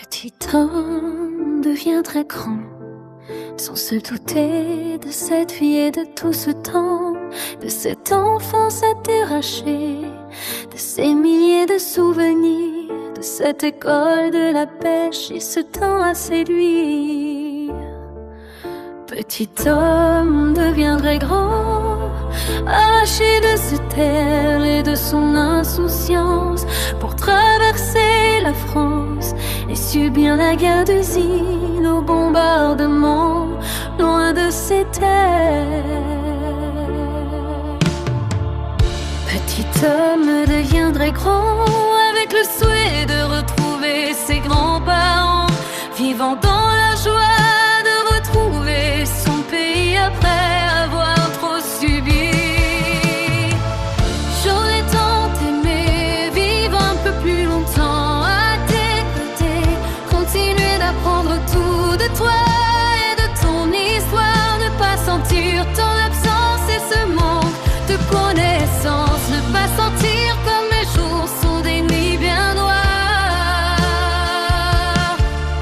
Petit homme devient très grand, sans se douter de cette vie et de tout ce temps, de cette enfance arrachée, de ces milliers de souvenirs, de cette école de la pêche et ce temps à séduire. Petit homme deviendrait grand, arraché de ses terres et de son insouciance, pour traverser la France et subir la guerre d'usine au bombardement, loin de ses terres. Petit homme deviendrait grand, avec le souhait de retrouver ses grands-parents, vivant dans la joie de retrouver son pays après avoir trop subi. J'aurais tant aimé vivre un peu plus longtemps à tes côtés, continuer d'apprendre tout de toi et de ton histoire, ne pas sentir ton absence et ce manque de connaissance, ne pas sentir comme mes jours sont des nuits bien noires.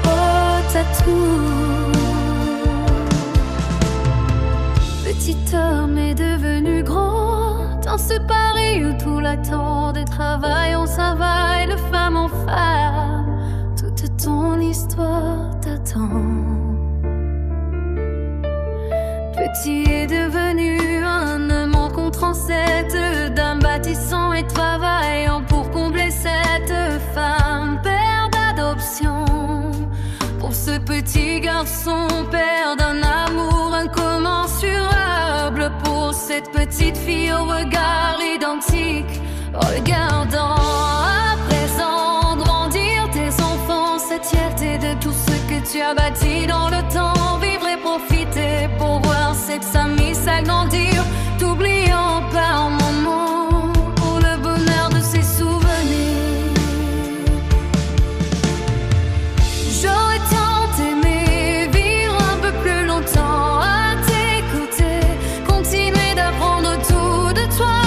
Oh, t'as tout. Petit homme est devenu grand, dans ce Paris où tout l'attend, de travail en travail, de femme en femme, toute ton histoire t'attend. Petit est devenu un homme en rencontrant cette dame, bâtissant et travaillant pour combler cette femme, père d'adoption. Pour ce petit garçon, père d'un amour incommensurable, pour cette petite fille au regard identique, regardant à présent grandir tes enfants, cette fierté de tout ce que tu as bâti dans le temps, vivre et profiter pour voir cette famille s'agrandir, t'oubliant par moments pour le bonheur de ses souvenirs. J'aurais tant aimé vivre un peu plus longtemps à tes côtés, continuer d'apprendre tout de toi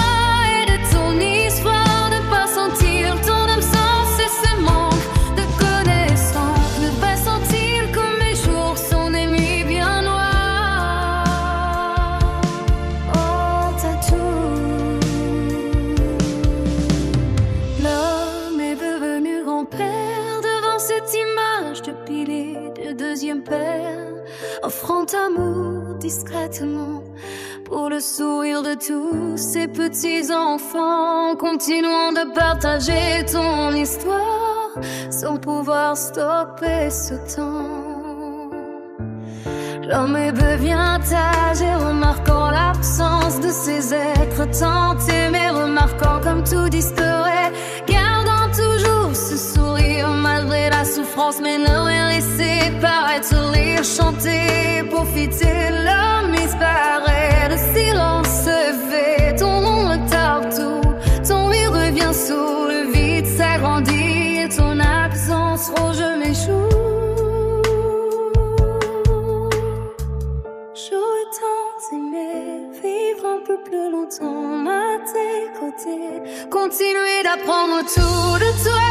et de ton histoire, ne pas sentir ton absence et ce manque de connaissance, ne pas sentir comme mes jours sont des nuits bien noires. Oh, t'as tout. L'homme est devenu grand-père devant cette image de pilier de deuxième père, offrant amour discrètement pour le sourire de tous ces petits enfants, continuant de partager ton histoire sans pouvoir stopper ce temps. L'homme devient âgé, remarquant l'absence de ses êtres tant aimés, remarquant comme tout disparaît, gardant toujours ce sourire malgré la souffrance, mais ne rien laisser paraître, rire, chanter, profiter. L'homme disparaît, le silence se fait, ton nom retarde tout, ton oui revient sous le vide, s'agrandit et ton absence ronge mes joues. J'aurais tant aimé vivre un peu plus longtemps à tes côtés, continuer d'apprendre tout de toi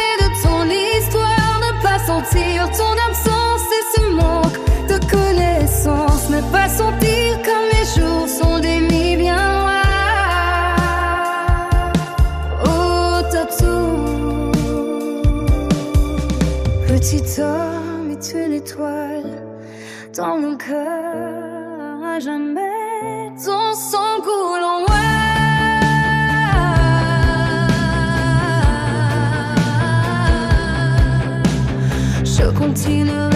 et de ton histoire, ne pas sentir ton absence et ce manque de connaissance, ne pas sentir comme mes jours sont des nuits bien noires. Oh, t'as tout. Petit homme est une étoile dans mon cœur, à jamais ton sang coule en moi. Je continue